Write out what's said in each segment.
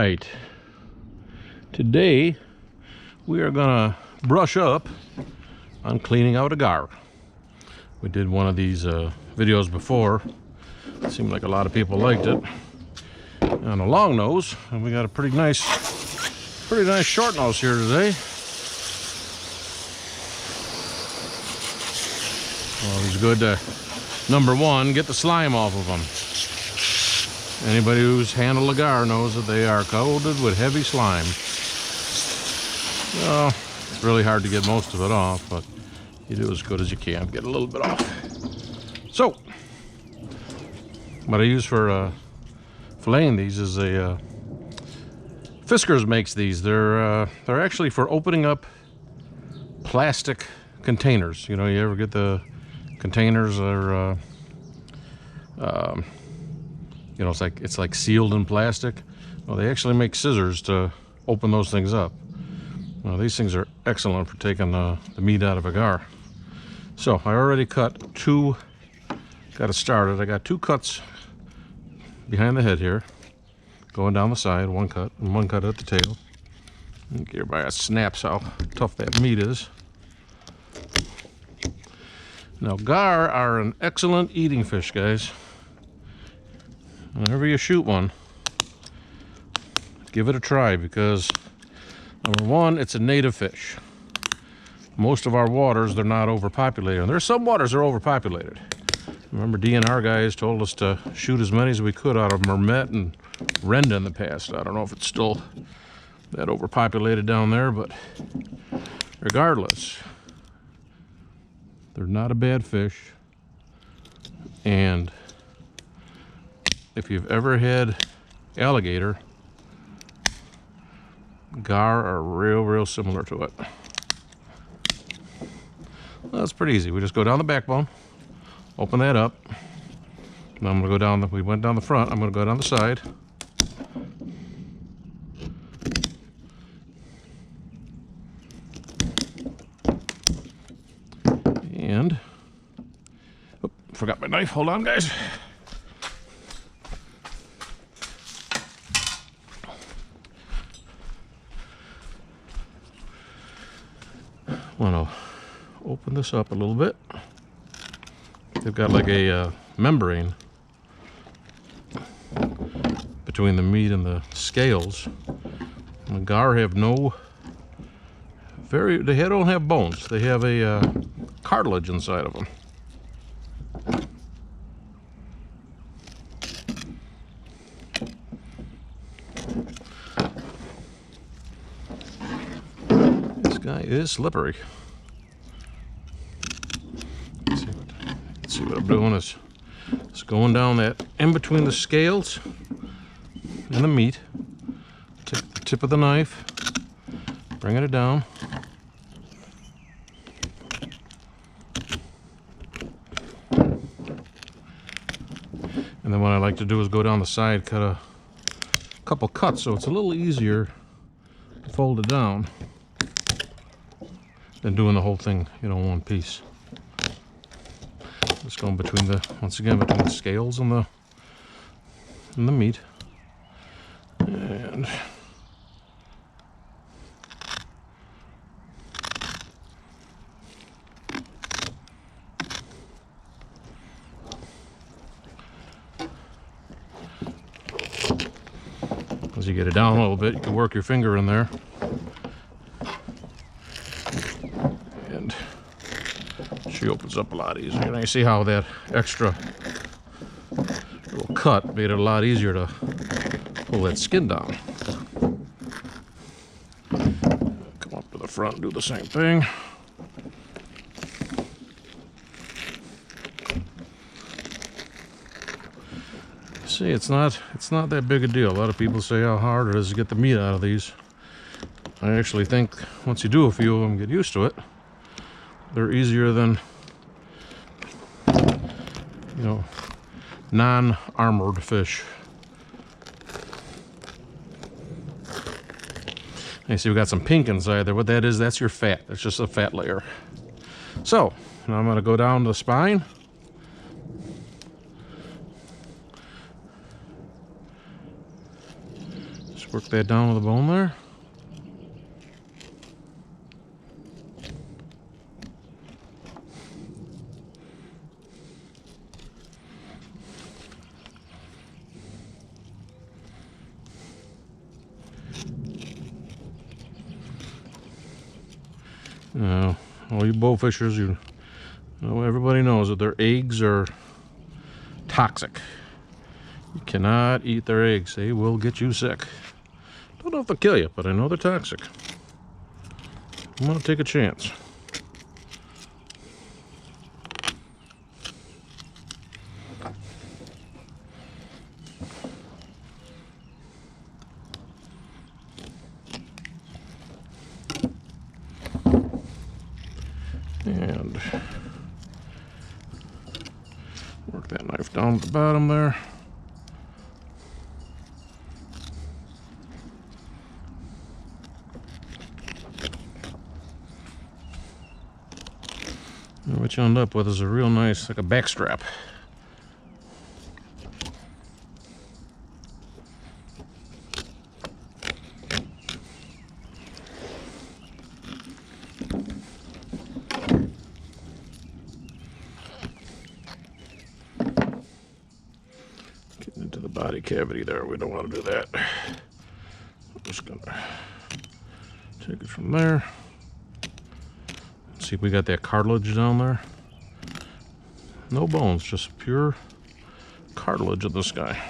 right, today we are gonna brush up on cleaning out a gar. We did one of these videos before. It seemed like a lot of people liked it on a long nose, and we got a pretty nice short nose here today. Well, it's good to, number one, get the slime off of them. Anybody who's handled a gar knows that they are coated with heavy slime. Well, it's really hard to get most of it off, but you do as good as you can. Get a little bit off. So, what I use for filleting these is a Fiskars makes these. They're actually for opening up plastic containers. You know, you ever get the containers are you know, it's like sealed in plastic. Well, they actually make scissors to open those things up. Well, these things are excellent for taking the meat out of a gar. So I already got it started. I got 2 cuts behind the head here, going down the side, 1 cut, and 1 cut at the tail. Get everybody snaps how tough that meat is. Now, gar are an excellent eating fish, guys. Whenever you shoot one, give it a try, because number one, it's a native fish. Most of our waters, they're not overpopulated. And there's some waters that are overpopulated. Remember, DNR guys told us to shoot as many as we could out of Mermet and Renda in the past. I don't know if it's still that overpopulated down there, but regardless, they're not a bad fish. And if you've ever had alligator, gar are real similar to it. Well, that's pretty easy. We just go down the backbone, open that up. Now I'm gonna go down we went down the front, I'm gonna go down the side. And, oh, forgot my knife, hold on guys. Want to open this up a little bit. They've got like a membrane between the meat and the scales. And the gar have they don't have bones. They have a cartilage inside of them. This guy is slippery. Let's see what I'm doing is just going down that in between the scales and the meat. Take the tip of the knife, bringing it down. And then what I like to do is go down the side, cut a couple cuts so it's a little easier to fold it down than doing the whole thing, you know, in one piece. Just going once again between the scales and the meat. And as you get it down a little bit, you can work your finger in there. And she opens up a lot easier. And you see how that extra little cut made it a lot easier to pull that skin down. Come up to the front and do the same thing. See, it's not that big a deal. A lot of people say how hard it is to get the meat out of these. I actually think once you do a few of them, get used to it, they're easier than, you know, non-armored fish. You see we got some pink inside there. What that is, that's your fat. It's just a fat layer. So, now I'm going to go down the spine. Just work that down to the bone there. All you bowfishers, you know, everybody knows that their eggs are toxic. You cannot eat their eggs. They will get you sick. Don't know if they'll kill you, but I know they're toxic. I'm gonna take a chance. And work that knife down at the bottom there. And what you end up with is a real nice, like a back strap. Getting into the body cavity there, we don't want to do that. I'm just gonna take it from there. See if we got that cartilage down there. No bones, just pure cartilage of this guy.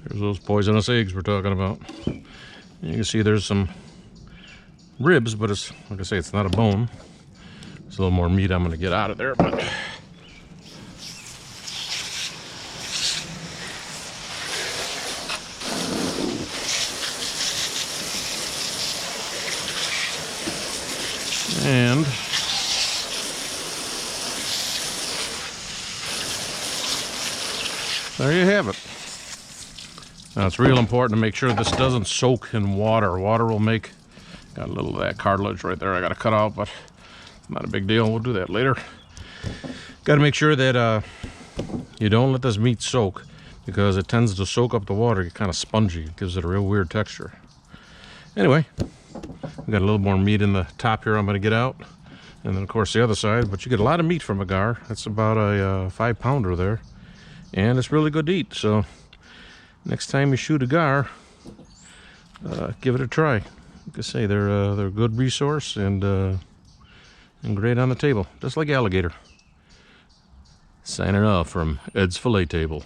There's those poisonous eggs we're talking about. You can see there's some ribs, but it's, like I say, it's not a bone. There's a little more meat I'm going to get out of there, but and there you have it. Now it's real important to make sure this doesn't soak in water. Water will make, got a little of that cartilage right there I got to cut out, but not a big deal. We'll do that later. Got to make sure that you don't let this meat soak, because it tends to soak up the water, get kind of spongy. It gives it a real weird texture. Anyway, we got a little more meat in the top here I'm going to get out. And then of course the other side, but you get a lot of meat from a gar. That's about a 5-pounder there. And it's really good to eat, so next time you shoot a gar, give it a try. Like I say, they're a good resource and great on the table, just like alligator. Signing off from Ed's Fillet Table.